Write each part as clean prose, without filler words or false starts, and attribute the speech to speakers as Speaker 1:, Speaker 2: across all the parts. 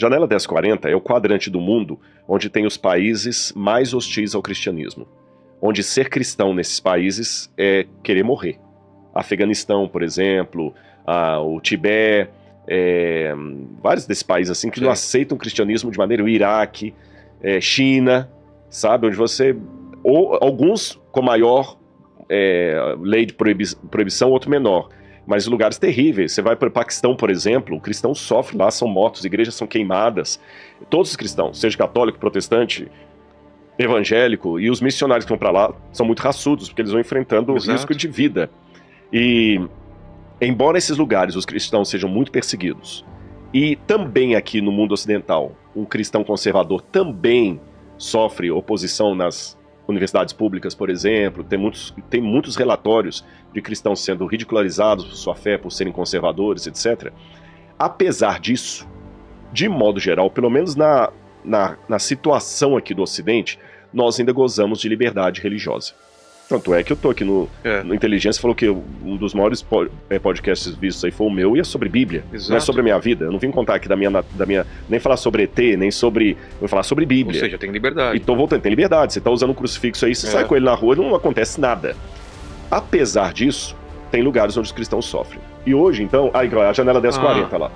Speaker 1: Janela 1040 é o quadrante do mundo onde tem os países mais hostis ao cristianismo. Onde ser cristão nesses países é querer morrer. Afeganistão, por exemplo, o Tibete, vários desses países assim que não aceitam o cristianismo de maneira... O Iraque, China, sabe? Onde você... Ou alguns com maior lei de proibição, outro menor. Mas lugares terríveis. Você vai para o Paquistão, por exemplo, o cristão sofre lá, são mortos, igrejas são queimadas. Todos os cristãos, seja católico, protestante, evangélico, e os missionários que vão para lá são muito raçudos, porque eles vão enfrentando o risco de vida. E, embora esses lugares, os cristãos sejam muito perseguidos, e também aqui no mundo ocidental, um cristão conservador também sofre oposição nas universidades públicas, por exemplo, tem muitos relatórios de cristãos sendo ridicularizados por sua fé, por serem conservadores, etc. Apesar disso, de modo geral, pelo menos na situação aqui do Ocidente, nós ainda gozamos de liberdade religiosa. Tanto é que eu tô aqui no Inteligência, falou que um dos maiores podcasts vistos aí foi o meu, e é sobre Bíblia. Exato. Não é sobre a minha vida. Eu não vim contar aqui da minha nem falar sobre ET, nem sobre... Eu vou falar sobre Bíblia.
Speaker 2: Ou seja, tem liberdade.
Speaker 1: E tô voltando, tem liberdade. Você tá usando um crucifixo aí, você sai com ele na rua e não acontece nada. Apesar disso, tem lugares onde os cristãos sofrem. E hoje, então... a janela 1040 lá.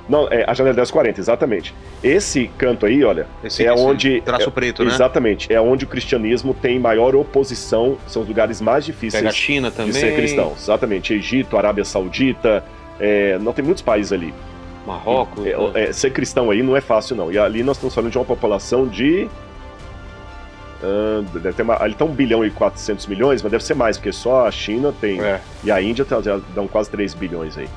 Speaker 1: Não, a janela 1040, exatamente. Esse canto aí, olha, onde...
Speaker 2: Traço preto, né?
Speaker 1: Exatamente, é onde o cristianismo tem maior oposição, são os lugares mais difíceis...
Speaker 2: Pega a China também.
Speaker 1: De ser cristão, exatamente. Egito, Arábia Saudita, não tem muitos países ali.
Speaker 2: Marrocos...
Speaker 1: ser cristão aí não é fácil, não. E ali nós estamos falando de uma população de... ali tá 1 bilhão e 400 milhões, mas deve ser mais, porque só a China tem... E a Índia já dão quase 3 bilhões aí.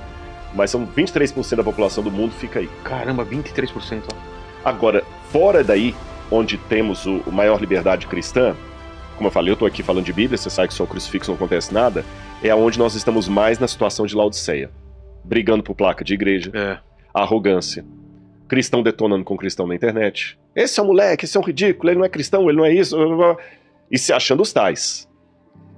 Speaker 1: Mas são 23% da população do mundo fica aí.
Speaker 2: Caramba, 23%.
Speaker 1: Agora, fora daí, onde temos a maior liberdade cristã, como eu falei, eu tô aqui falando de Bíblia, você sabe que só o crucifixo não acontece nada, é onde nós estamos mais na situação de Laodiceia. Brigando por placa de igreja, arrogância, cristão detonando com cristão na internet. Esse é um moleque, esse é um ridículo, ele não é cristão, ele não é isso, e se achando os tais.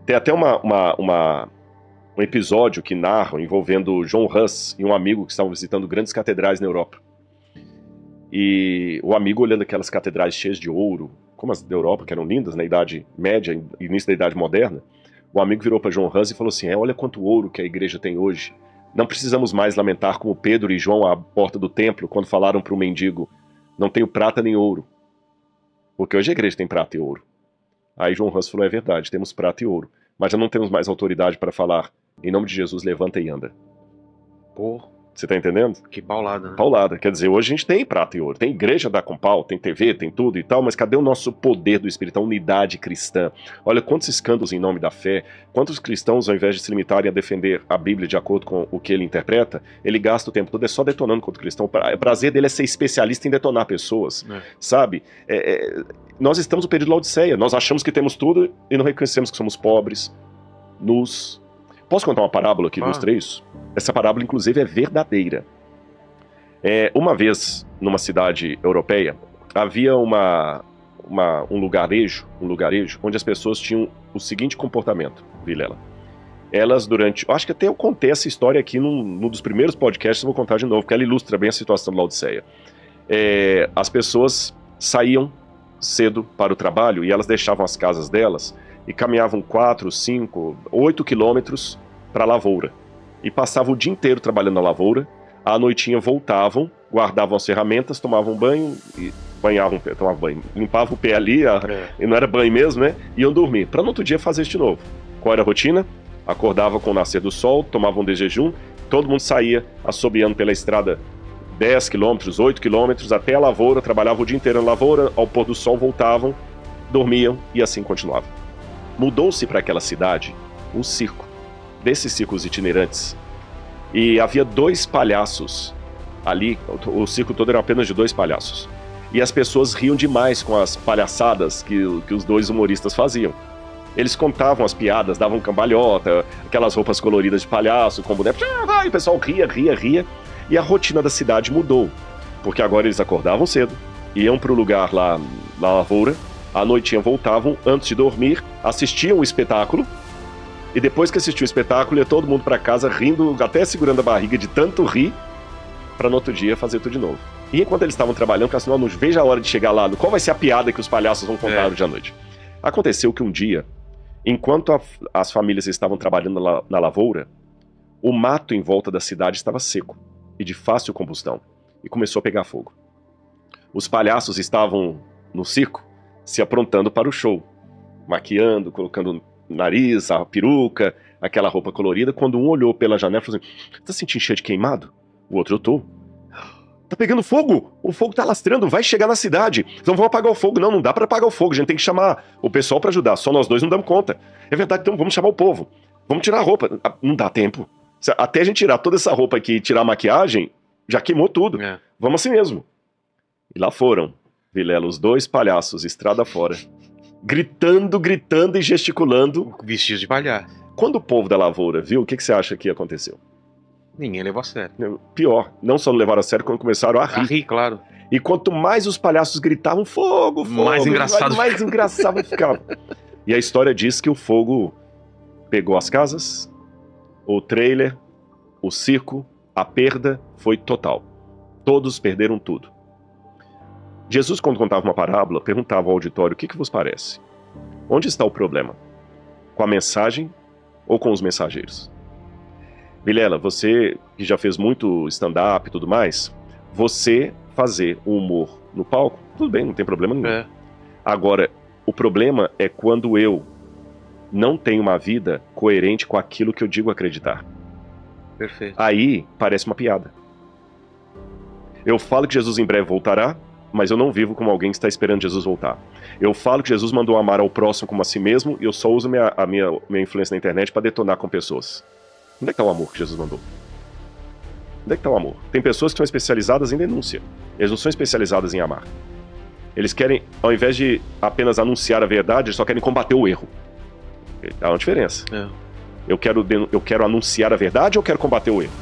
Speaker 1: Tem até um episódio que narra envolvendo John Huss e um amigo que estavam visitando grandes catedrais na Europa. E o amigo olhando aquelas catedrais cheias de ouro, como as da Europa, que eram lindas na Idade Média, início da Idade Moderna, o amigo virou para John Huss e falou assim, olha quanto ouro que a igreja tem hoje. Não precisamos mais lamentar como Pedro e João à porta do templo, quando falaram para o mendigo, não tenho prata nem ouro. Porque hoje a igreja tem prata e ouro. Aí John Huss falou, é verdade, temos prata e ouro, mas já não temos mais autoridade para falar, em nome de Jesus, levanta e anda.
Speaker 2: Pô,
Speaker 1: você tá entendendo?
Speaker 2: Que paulada, né?
Speaker 1: Paulada, quer dizer, hoje a gente tem prata e ouro, tem igreja da Compal, tem TV, tem tudo e tal, mas cadê o nosso poder do Espírito, a unidade cristã? Olha quantos escândalos em nome da fé, quantos cristãos, ao invés de se limitarem a defender a Bíblia de acordo com o que ele interpreta, ele gasta o tempo todo só detonando contra o cristão. O prazer dele é ser especialista em detonar pessoas, sabe? Nós estamos no período de Laodiceia, nós achamos que temos tudo e não reconhecemos que somos pobres, nus. Posso contar uma parábola que ilustra isso? Essa parábola, inclusive, é verdadeira. Uma vez, numa cidade europeia, havia um lugarejo onde as pessoas tinham o seguinte comportamento, Vilela. Elas acho que até eu contei essa história aqui num dos primeiros podcasts, eu vou contar de novo, porque ela ilustra bem a situação de Laodiceia. As pessoas saíam cedo para o trabalho e elas deixavam as casas delas e caminhavam 4, 5, 8 quilômetros para a lavoura. E passavam o dia inteiro trabalhando na lavoura, à noitinha voltavam, guardavam as ferramentas, tomavam banho, e tomavam banho, limpavam o pé ali, e não era banho mesmo, né? Iam dormir, para no outro dia fazer isso de novo. Qual era a rotina? Acordava com o nascer do sol, tomavam de jejum, todo mundo saía assobiando pela estrada 10 quilômetros, 8 quilômetros, até a lavoura, trabalhavam o dia inteiro na lavoura, ao pôr do sol voltavam, dormiam e assim continuavam. Mudou-se para aquela cidade um circo, desses circos itinerantes, e havia 2 palhaços ali, o circo todo era apenas de 2 palhaços, e as pessoas riam demais com as palhaçadas que os 2 humoristas faziam. Eles contavam as piadas, davam cambalhota, aquelas roupas coloridas de palhaço, com boneco, e o pessoal ria, e a rotina da cidade mudou, porque agora eles acordavam cedo, iam para o lugar lá na lavoura, à noitinha voltavam, antes de dormir, assistiam o espetáculo, e depois que assistiu o espetáculo, ia todo mundo para casa rindo, até segurando a barriga de tanto rir, para no outro dia fazer tudo de novo. E enquanto eles estavam trabalhando, falaram assim, não veja a hora de chegar lá, qual vai ser a piada que os palhaços vão contar hoje à noite. Aconteceu que um dia, enquanto as famílias estavam trabalhando na lavoura, o mato em volta da cidade estava seco e de fácil combustão, e começou a pegar fogo. Os palhaços estavam no circo, se aprontando para o show, maquiando, colocando nariz, a peruca, aquela roupa colorida, quando um olhou pela janela e falou assim, tá sentindo cheio de queimado? O outro, eu tô. Tá pegando fogo, o fogo tá alastrando, vai chegar na cidade, então vamos apagar o fogo. Não dá pra apagar o fogo, a gente tem que chamar o pessoal pra ajudar, só nós dois não damos conta. É verdade, então vamos chamar o povo, vamos tirar a roupa. Não dá tempo, até a gente tirar toda essa roupa aqui e tirar a maquiagem, já queimou tudo, vamos assim mesmo. E lá foram, Vilela, os dois palhaços, estrada fora, gritando e gesticulando.
Speaker 2: Vestidos de palhaço.
Speaker 1: Quando o povo da lavoura viu, o que você acha que aconteceu?
Speaker 2: Ninguém levou a sério.
Speaker 1: Pior, não só não levaram a sério, quando começaram a rir.
Speaker 2: A rir, claro.
Speaker 1: E quanto mais os palhaços gritavam, fogo,
Speaker 2: mais engraçado
Speaker 1: mais engraçado ficava. E a história diz que o fogo pegou as casas, o trailer, o circo, a perda foi total. Todos perderam tudo. Jesus, quando contava uma parábola, perguntava ao auditório, o que vos parece? Onde está o problema? Com a mensagem ou com os mensageiros? Vilela, você que já fez muito stand-up e tudo mais, você fazer o humor no palco, tudo bem, não tem problema nenhum. Agora, o problema é quando eu não tenho uma vida coerente com aquilo que eu digo acreditar.
Speaker 2: Perfeito.
Speaker 1: Aí parece uma piada. Eu falo que Jesus em breve voltará, mas eu não vivo como alguém que está esperando Jesus voltar. Eu falo que Jesus mandou amar ao próximo como a si mesmo e eu só uso a minha influência na internet para detonar com pessoas. Onde é que está o amor que Jesus mandou? Onde é que está o amor? Tem pessoas que são especializadas em denúncia. Eles não são especializadas em amar. Eles querem, ao invés de apenas anunciar a verdade, eles só querem combater o erro. Há uma diferença. Eu quero anunciar a verdade ou eu quero combater o erro?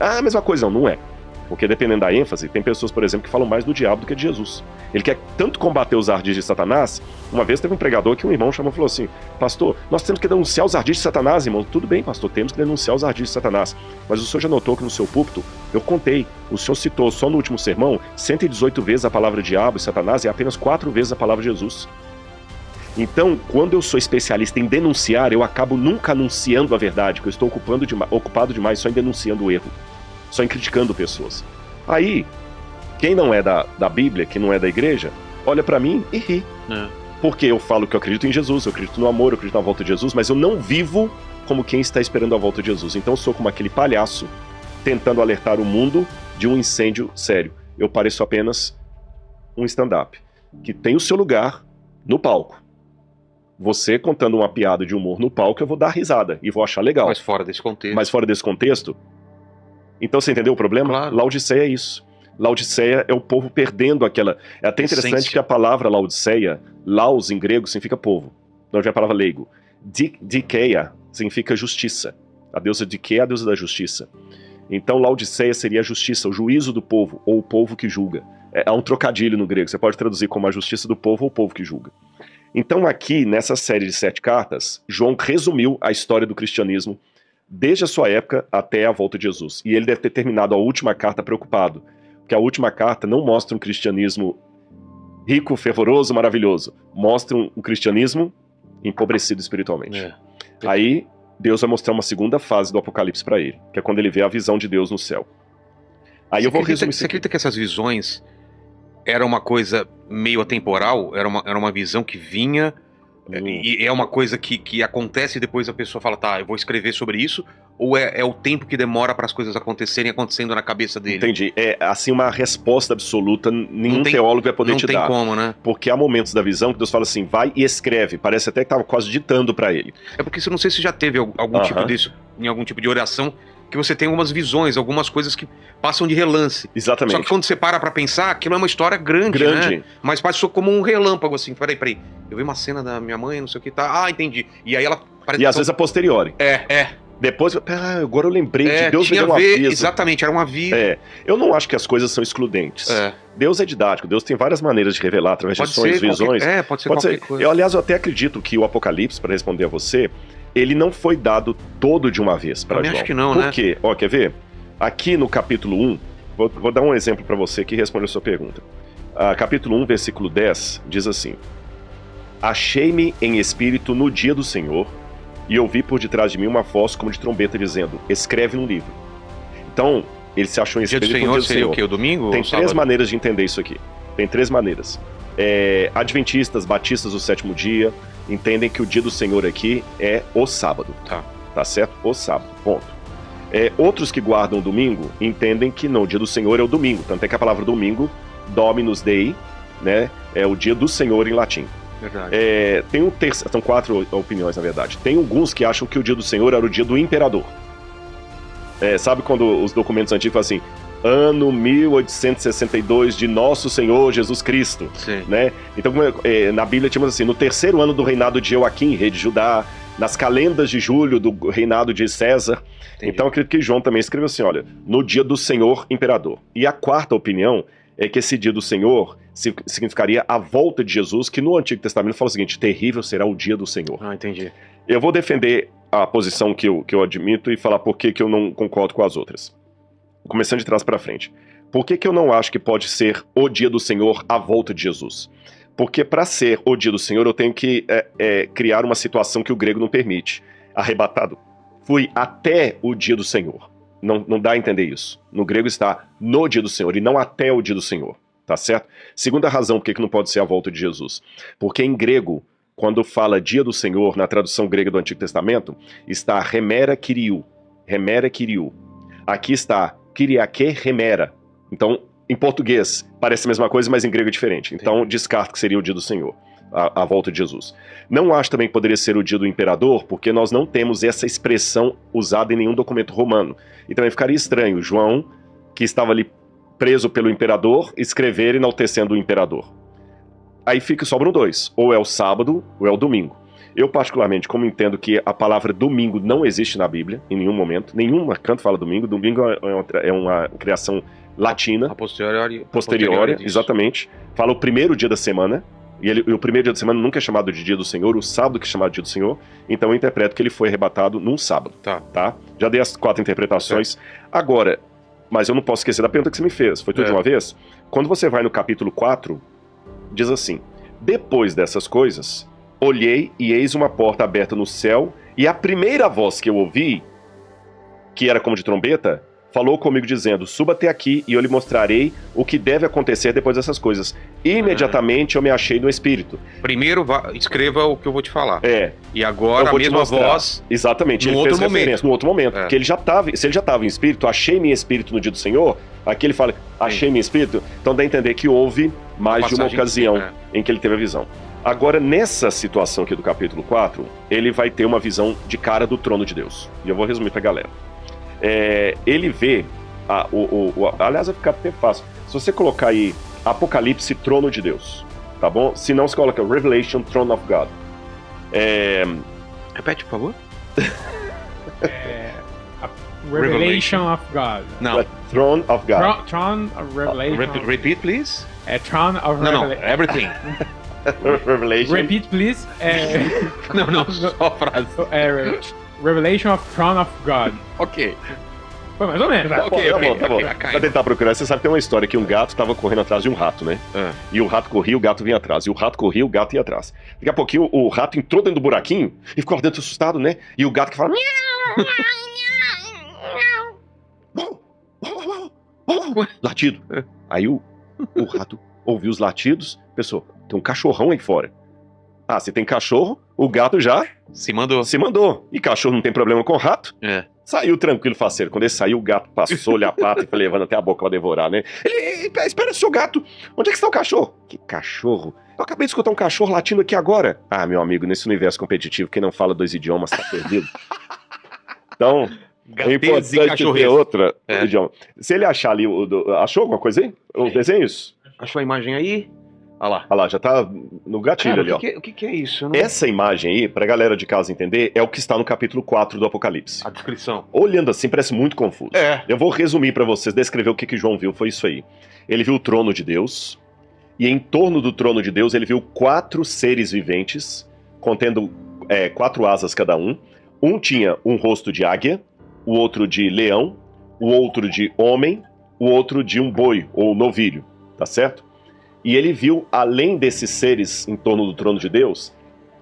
Speaker 1: Ah, a mesma coisa, não é. Porque dependendo da ênfase, tem pessoas, por exemplo, que falam mais do diabo do que de Jesus. Ele quer tanto combater os ardis de Satanás. Uma vez teve um pregador que um irmão chamou e falou assim, pastor, nós temos que denunciar os ardis de Satanás, irmão. Tudo bem, pastor, temos que denunciar os ardis de Satanás. Mas o senhor já notou que no seu púlpito, eu contei, o senhor citou só no último sermão 118 vezes a palavra diabo e Satanás e apenas 4 vezes a palavra Jesus. Então, quando eu sou especialista em denunciar, eu acabo nunca anunciando a verdade, porque eu estou ocupado demais só em denunciando o erro. Só em criticando pessoas. Aí, quem não é da Bíblia, quem não é da igreja, olha pra mim e ri. Porque eu falo que eu acredito em Jesus, eu acredito no amor, eu acredito na volta de Jesus, mas eu não vivo como quem está esperando a volta de Jesus. Então eu sou como aquele palhaço tentando alertar o mundo de um incêndio sério. Eu pareço apenas um stand-up, que tem o seu lugar no palco. Você contando uma piada de humor no palco, eu vou dar risada e vou achar legal.
Speaker 2: Mas fora desse contexto.
Speaker 1: Mas fora desse contexto... Então você entendeu o problema?
Speaker 2: Claro.
Speaker 1: Laodiceia é isso. Laodiceia é o povo perdendo aquela... É até interessante essência. Que a palavra Laodiceia, laos em grego significa povo. Não é a palavra leigo. Dikeia significa justiça. A deusa Dikeia é a deusa da justiça. Então Laodiceia seria a justiça, o juízo do povo, ou o povo que julga. Há um trocadilho no grego, você pode traduzir como a justiça do povo ou o povo que julga. Então aqui, nessa série de 7 cartas, João resumiu a história do cristianismo desde a sua época até a volta de Jesus. E ele deve ter terminado a última carta preocupado, porque a última carta não mostra um cristianismo rico, fervoroso, maravilhoso. Mostra um cristianismo empobrecido espiritualmente. Aí Deus vai mostrar uma segunda fase do Apocalipse para ele, que é quando ele vê a visão de Deus no céu. Aí eu vou resumir.
Speaker 2: Você acredita que essas visões era uma coisa meio atemporal? Era uma visão que vinha... E é uma coisa que acontece e depois a pessoa fala, tá, eu vou escrever sobre isso? Ou é o tempo que demora para as coisas acontecendo na cabeça dele?
Speaker 1: Entendi. É assim uma resposta absoluta, nenhum teólogo vai poder te dar.
Speaker 2: Não tem como, né?
Speaker 1: Porque há momentos da visão que Deus fala assim, vai e escreve. Parece até que estava quase ditando para ele.
Speaker 2: É porque eu não sei se já teve algum tipo disso, em algum tipo de oração, que você tem algumas visões, algumas coisas que passam de relance.
Speaker 1: Exatamente.
Speaker 2: Só que quando você para pensar, aquilo é uma história grande, né? Mas passou como um relâmpago, assim, peraí. Eu vi uma cena da minha mãe, não sei o que, tá, entendi. E aí ela...
Speaker 1: E às vezes a posteriori. Depois, agora eu lembrei de Deus me deu um aviso.
Speaker 2: Exatamente, era um aviso.
Speaker 1: Eu não acho que as coisas são excludentes. Deus é didático, Deus tem várias maneiras de revelar através de sonhos, visões.
Speaker 2: Pode ser qualquer coisa.
Speaker 1: Aliás, eu até acredito que o Apocalipse, para responder a você, ele não foi dado todo de uma vez para João.
Speaker 2: Acho que não, né?
Speaker 1: Por quê? Quer ver? Aqui no capítulo 1, Vou dar um exemplo para você que responde a sua pergunta. Capítulo 1, versículo 10, diz assim: Achei-me em espírito no dia do Senhor, e ouvi por detrás de mim uma voz como de trombeta dizendo: escreve um livro. Então, ele se achou em
Speaker 2: Dia do
Speaker 1: espírito
Speaker 2: Senhor
Speaker 1: no dia do
Speaker 2: seria
Speaker 1: Senhor.
Speaker 2: o quê? O domingo?
Speaker 1: Tem
Speaker 2: ou
Speaker 1: três
Speaker 2: sábado?
Speaker 1: maneiras de entender isso aqui. Tem três maneiras. Adventistas, batistas do sétimo dia entendem que o dia do Senhor aqui é o sábado. Tá certo? O sábado, ponto. Outros que guardam o domingo entendem que não, o dia do Senhor é o domingo. Tanto é que a palavra domingo, Dominus Dei, né, é o dia do Senhor em latim.
Speaker 2: Verdade.
Speaker 1: São 4 opiniões, na verdade. Tem alguns que acham que o dia do Senhor era o dia do imperador. Sabe quando os documentos antigos falam assim, ano 1862 de Nosso Senhor Jesus Cristo,
Speaker 2: Sim.
Speaker 1: né? Então, na Bíblia tínhamos assim, no terceiro ano do reinado de Joaquim, rei de Judá, nas calendas de julho do reinado de César.
Speaker 2: Entendi.
Speaker 1: Então, acredito que João também escreveu assim, olha, no dia do Senhor imperador. E a quarta opinião é que esse dia do Senhor significaria a volta de Jesus, que no Antigo Testamento fala o seguinte, terrível será o dia do Senhor.
Speaker 2: Entendi.
Speaker 1: Eu vou defender a posição que eu admito e falar por que eu não concordo com as outras. Começando de trás para frente. Por que eu não acho que pode ser o dia do Senhor a volta de Jesus? Porque para ser o dia do Senhor eu tenho que criar uma situação que o grego não permite. Arrebatado. Fui até o dia do Senhor. Não dá a entender isso. No grego está no dia do Senhor e não até o dia do Senhor. Tá certo? Segunda razão por que não pode ser a volta de Jesus. Porque em grego, quando fala dia do Senhor, na tradução grega do Antigo Testamento, está remera kyriou. Remera kyriou. Aqui está kyriake remera. Então, em português, parece a mesma coisa, mas em grego é diferente. Então, descarto que seria o dia do Senhor, a volta de Jesus. Não acho também que poderia ser o dia do imperador, porque nós não temos essa expressão usada em nenhum documento romano. E também ficaria estranho João, que estava ali preso pelo imperador, escrever enaltecendo o imperador. Aí sobram 2, ou é o sábado ou é o domingo. Eu particularmente, como entendo que a palavra domingo não existe na Bíblia, em nenhum momento, nenhum canto fala domingo, domingo é uma criação latina,
Speaker 2: A posteriori.
Speaker 1: posterior, exatamente, fala o primeiro dia da semana, e o primeiro dia da semana nunca é chamado de dia do Senhor, o sábado que é chamado de dia do Senhor, então eu interpreto que ele foi arrebatado num sábado, tá? Já dei as 4 interpretações. Agora, mas eu não posso esquecer da pergunta que você me fez, foi tudo de uma vez? Quando você vai no capítulo 4, diz assim, depois dessas coisas, olhei e eis uma porta aberta no céu, e a primeira voz que eu ouvi, que era como de trombeta, falou comigo dizendo, suba até aqui e eu lhe mostrarei o que deve acontecer depois dessas coisas. Imediatamente eu me achei no Espírito.
Speaker 2: Primeiro, escreva o que eu vou te falar. E
Speaker 1: eu
Speaker 2: agora a
Speaker 1: vou te
Speaker 2: mesma
Speaker 1: mostrar.
Speaker 2: voz.
Speaker 1: Exatamente,
Speaker 2: No
Speaker 1: ele fez
Speaker 2: outro momento.
Speaker 1: referência no outro momento. Porque ele já estava, se ele já estava em espírito, achei-me em espírito no dia do Senhor, aqui ele fala, achei-me em espírito, então dá a entender que houve mais de uma ocasião em que ele teve a visão. Agora, nessa situação aqui do capítulo 4, ele vai ter uma visão de cara do trono de Deus. E eu vou resumir pra galera. Ele vê, aliás, vai ficar até fácil. Se você colocar aí Apocalipse, trono de Deus, tá bom? Se não, você coloca Revelation, Throne of God.
Speaker 2: Repete, por favor.
Speaker 3: Revelation of God.
Speaker 2: Não.
Speaker 1: Throne of God.
Speaker 3: Throne of Revelation.
Speaker 2: Repeat, please.
Speaker 3: Throne of
Speaker 2: Não,
Speaker 3: Revelation.
Speaker 2: everything.
Speaker 1: Revelation.
Speaker 3: Repeat, please.
Speaker 2: Não, só a frase.
Speaker 3: Revelation of Throne of God.
Speaker 2: Ok.
Speaker 3: Foi mais ou menos. Vai.
Speaker 2: Ok.
Speaker 1: Tá bom. Pra tentar procurar, você sabe que tem uma história que um gato tava correndo atrás de um rato, né? E o rato corria, o gato vinha atrás. E o rato corria, o gato ia atrás. Daqui a pouquinho, o rato entrou dentro do buraquinho e ficou lá dentro assustado, né? E o gato que fala... Latido. Aí o rato ouviu os latidos, pensou, tem um cachorrão aí fora. Se tem cachorro, o gato já
Speaker 2: Se mandou.
Speaker 1: se mandou. E cachorro não tem problema com rato. Saiu tranquilo, faceiro. Quando ele saiu, o gato passou-lhe a pata e foi levando até a boca pra devorar, né? Ele, espera, seu gato. Onde é que está o cachorro? Que cachorro? Eu acabei de escutar um cachorro latindo aqui agora. Meu amigo, nesse universo competitivo, quem não fala 2 idiomas tá perdido. Então, é importante ter outro idioma. Se ele achar ali, achou alguma coisa aí? Os desenhos?
Speaker 2: Achou a imagem aí? Olha
Speaker 1: lá, já tá no gatilho ali, ó.
Speaker 2: O que é isso?
Speaker 1: Essa imagem aí, pra galera de casa entender, é o que está no capítulo 4 do Apocalipse.
Speaker 2: A descrição.
Speaker 1: Olhando assim, parece muito confuso. Eu vou resumir pra vocês, descrever o que João viu, foi isso aí. Ele viu o trono de Deus, e em torno do trono de Deus ele viu 4 seres viventes, contendo 4 asas cada um. Um tinha um rosto de águia, o outro de leão, o outro de homem, o outro de um boi ou novilho, tá certo? E ele viu, além desses seres em torno do trono de Deus,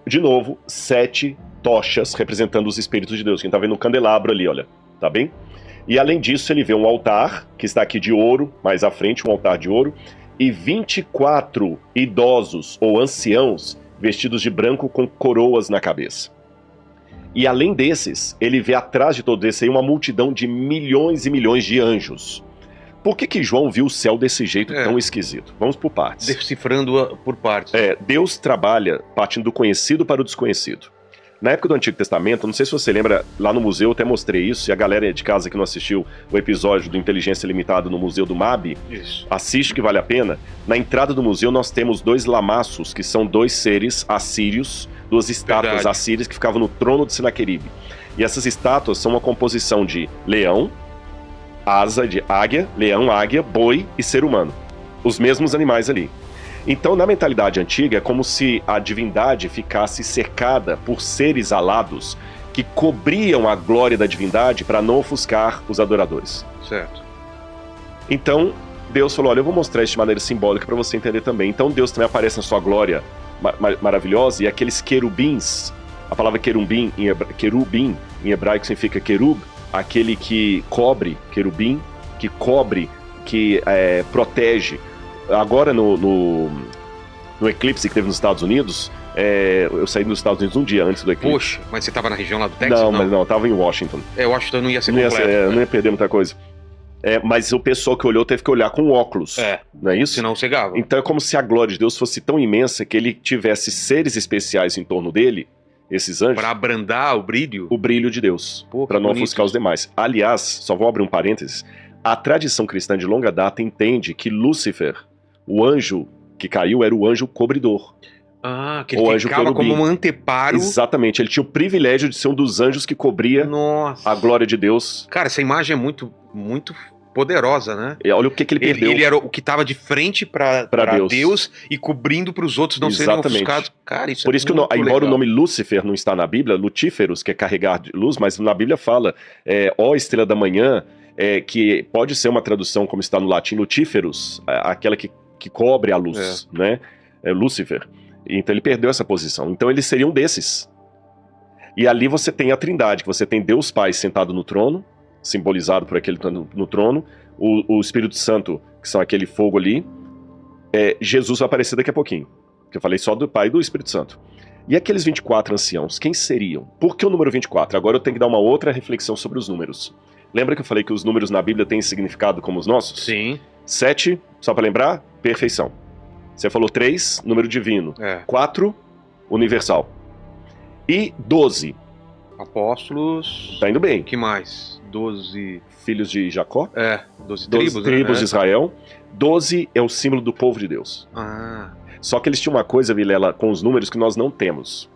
Speaker 1: de novo, 7 tochas representando os Espíritos de Deus. Quem tá vendo o candelabro ali, olha, tá bem? E além disso, ele vê um altar, que está aqui de ouro, mais à frente, um altar de ouro, e 24 idosos ou anciãos vestidos de branco com coroas na cabeça. E além desses, ele vê atrás de todo esse aí uma multidão de milhões e milhões de anjos. Por que João viu o céu desse jeito tão esquisito? Vamos por partes.
Speaker 2: Decifrando por partes.
Speaker 1: Deus trabalha partindo do conhecido para o desconhecido. Na época do Antigo Testamento, não sei se você lembra, lá no museu eu até mostrei isso, e a galera de casa que não assistiu o episódio do Inteligência Limitada no Museu do MAB, assiste que vale a pena. Na entrada do museu nós temos 2 lamaços, que são 2 seres assírios, 2 estátuas assírias que ficavam no trono de Senaqueribe. E essas estátuas são uma composição de leão, asa de águia, leão, águia, boi e ser humano. Os mesmos animais ali. Então, na mentalidade antiga, é como se a divindade ficasse cercada por seres alados que cobriam a glória da divindade para não ofuscar os adoradores.
Speaker 2: Certo.
Speaker 1: Então, Deus falou, olha, eu vou mostrar isso de maneira simbólica para você entender também. Então, Deus também aparece na sua glória maravilhosa, e aqueles querubins, a palavra querubim em hebraico significa querub, aquele que cobre, querubim, que cobre, que protege. Agora no eclipse que teve nos Estados Unidos, eu saí dos Estados Unidos um dia antes do eclipse.
Speaker 2: Poxa, mas você tava na região lá do Texas?
Speaker 1: Não, mas não, eu tava em Washington.
Speaker 2: Washington não ia ser completo.
Speaker 1: Não ia perder muita coisa. Mas o pessoal que olhou teve que olhar com óculos, não é isso?
Speaker 2: Senão cegava.
Speaker 1: Então é como se a glória de Deus fosse tão imensa que ele tivesse seres especiais em torno dele, esses anjos.
Speaker 2: Para abrandar o brilho?
Speaker 1: O brilho de Deus, para não ofuscar os demais. Aliás, só vou abrir um parênteses, a tradição cristã de longa data entende que Lúcifer, o anjo que caiu, era o anjo cobridor.
Speaker 2: Que ele ficava como um anteparo.
Speaker 1: Exatamente, ele tinha o privilégio de ser um dos anjos que cobria a glória de Deus.
Speaker 2: Cara, essa imagem é muito, muito poderosa, né?
Speaker 1: E olha o que ele perdeu.
Speaker 2: Ele era o que estava de frente para Deus e cobrindo para os outros não serem ofuscados. Cara, isso
Speaker 1: Por isso que, embora o nome Lúcifer não está na Bíblia, Lutíferos, que é carregar de luz, mas na Bíblia fala, ó estrela da manhã, que pode ser uma tradução como está no latim, Lutíferos, aquela que cobre a luz, né? Lúcifer. Então ele perdeu essa posição. Então eles seriam desses. E ali você tem a trindade, que você tem Deus Pai sentado no trono, simbolizado por aquele no trono, o Espírito Santo, que são aquele fogo ali. Jesus vai aparecer daqui a pouquinho, que eu falei só do Pai e do Espírito Santo. E aqueles 24 anciãos, quem seriam? Por que o número 24? Agora eu tenho que dar uma outra reflexão sobre os números. Lembra que eu falei que os números na Bíblia têm significado como os nossos?
Speaker 2: Sim.
Speaker 1: 7, só para lembrar, perfeição. Você falou 3, número divino. 4, universal. E 12.
Speaker 2: Apóstolos.
Speaker 1: Tá indo bem.
Speaker 2: O que mais? 12.
Speaker 1: Filhos de Jacó.
Speaker 2: 12 tribos.
Speaker 1: 12 tribos de Israel. 12 é o símbolo do povo de Deus. Só que eles tinham uma coisa, Vilela, com os números que nós não temos.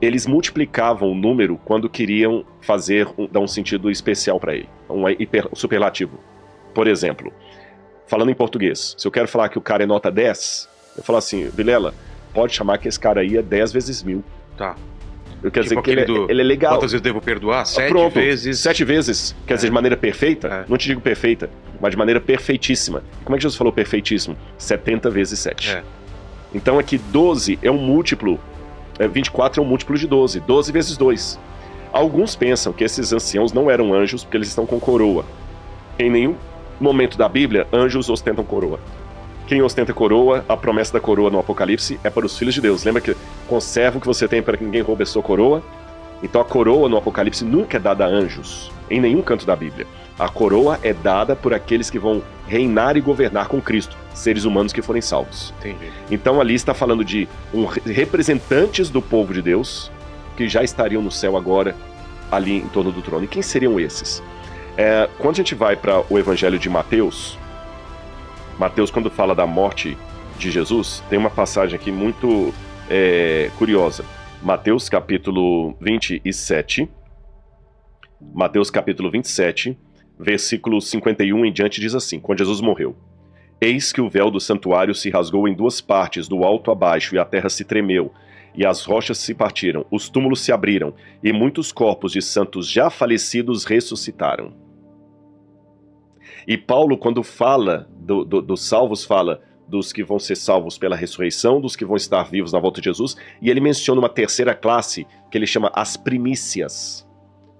Speaker 1: Eles multiplicavam o número quando queriam dar um sentido especial para ele. Um superlativo. Por exemplo, falando em português, se eu quero falar que o cara é nota 10, eu falo assim, Vilela, pode chamar que esse cara aí é 10 vezes 1000.
Speaker 2: Tá.
Speaker 1: Eu quero dizer que ele é legal.
Speaker 2: Quantas vezes devo perdoar? 7 vezes.
Speaker 1: 7 vezes. Quer dizer, de maneira perfeita? Não te digo perfeita, mas de maneira perfeitíssima. Como é que Jesus falou perfeitíssimo? 70 vezes 7. Então aqui 12 é um múltiplo, 24 é um múltiplo de 12. 12 vezes 2. Alguns pensam que esses anciãos não eram anjos porque eles estão com coroa. Em nenhum momento da Bíblia, anjos ostentam coroa. Quem ostenta coroa, a promessa da coroa no Apocalipse é para os filhos de Deus. Lembra que conserva o que você tem para que ninguém roube a sua coroa? Então a coroa no Apocalipse nunca é dada a anjos, em nenhum canto da Bíblia. A coroa é dada por aqueles que vão reinar e governar com Cristo, seres humanos que forem salvos.
Speaker 2: Entendi.
Speaker 1: Então ali está falando de representantes do povo de Deus, que já estariam no céu agora, ali em torno do trono. E quem seriam esses? Quando a gente vai para o Evangelho de Mateus, quando fala da morte de Jesus, tem uma passagem aqui muito curiosa. Mateus capítulo 27, versículo 51 em diante diz assim, quando Jesus morreu: Eis que o véu do santuário se rasgou em 2 partes, do alto a baixo, e a terra se tremeu, e as rochas se partiram, os túmulos se abriram, e muitos corpos de santos já falecidos ressuscitaram. E Paulo, quando fala dos salvos, fala dos que vão ser salvos pela ressurreição, dos que vão estar vivos na volta de Jesus, e ele menciona uma terceira classe que ele chama as primícias.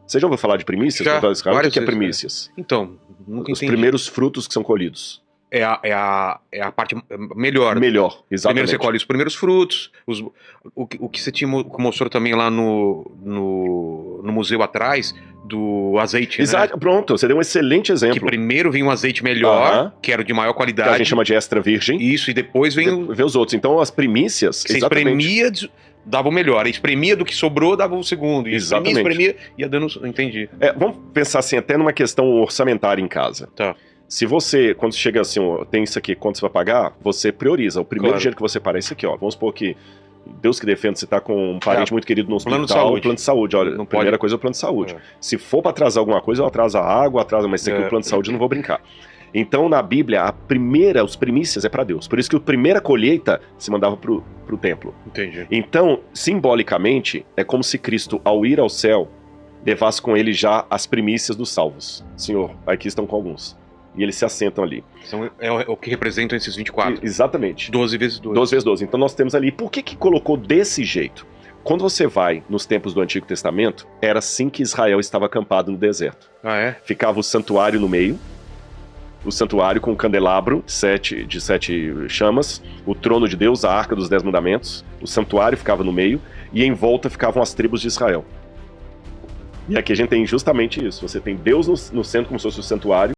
Speaker 1: Você já ouviu falar de primícias?
Speaker 2: Já,
Speaker 1: O que é
Speaker 2: várias vezes,
Speaker 1: primícias?
Speaker 2: Então, nunca
Speaker 1: Os
Speaker 2: entendi.
Speaker 1: primeiros frutos que são colhidos.
Speaker 2: É a parte melhor.
Speaker 1: Melhor,
Speaker 2: Primeiro
Speaker 1: exatamente.
Speaker 2: você colhe os primeiros frutos, o que você mostrou também lá no museu atrás, do azeite, né?
Speaker 1: Exato, pronto, você deu um excelente exemplo.
Speaker 2: Que primeiro vem um azeite melhor,
Speaker 1: Aham.
Speaker 2: que era de maior
Speaker 1: Que
Speaker 2: qualidade.
Speaker 1: a gente chama de extra virgem.
Speaker 2: Isso, e depois vem o
Speaker 1: Vê os outros. Então, as primícias,
Speaker 2: que você
Speaker 1: exatamente.
Speaker 2: espremia, dava o melhor. Espremia do que sobrou, dava o segundo. E
Speaker 1: Exatamente.
Speaker 2: espremia, ia dando... Entendi.
Speaker 1: Vamos pensar assim, até numa questão orçamentária em casa.
Speaker 2: Tá.
Speaker 1: Se você, quando chega assim, ó, tem isso aqui, quanto você vai pagar, você prioriza. O primeiro
Speaker 2: Claro.
Speaker 1: dinheiro que você paga é isso aqui, ó. Vamos supor que, Deus que defenda, você tá com um parente muito querido no hospital,
Speaker 2: Plano de saúde.
Speaker 1: plano de saúde. Olha,
Speaker 2: Não
Speaker 1: a primeira
Speaker 2: pode-
Speaker 1: coisa é o plano de saúde.
Speaker 2: É.
Speaker 1: Se for pra atrasar alguma coisa, eu atraso a água, mas isso aqui,
Speaker 2: É.
Speaker 1: o plano de saúde, eu não vou brincar. Então, na Bíblia, os primícias é pra Deus. Por isso que a primeira colheita se mandava pro templo.
Speaker 2: Entendi.
Speaker 1: Então, simbolicamente, é como se Cristo, ao ir ao céu, levasse com ele já as primícias dos salvos. Senhor, aqui estão com alguns. E eles se assentam ali.
Speaker 2: É o que representam esses 24.
Speaker 1: Exatamente.
Speaker 2: 12 vezes 2.
Speaker 1: 12 vezes 12. Então nós temos ali. Por que colocou desse jeito? Quando você vai nos tempos do Antigo Testamento, era assim que Israel estava acampado no deserto.
Speaker 2: Ah, é?
Speaker 1: Ficava o santuário no meio, o santuário com o candelabro de sete chamas, o trono de Deus, a arca dos 10 mandamentos, o santuário ficava no meio, e em volta ficavam as tribos de Israel. E aqui a gente tem justamente isso. Você tem Deus no centro como se fosse o santuário,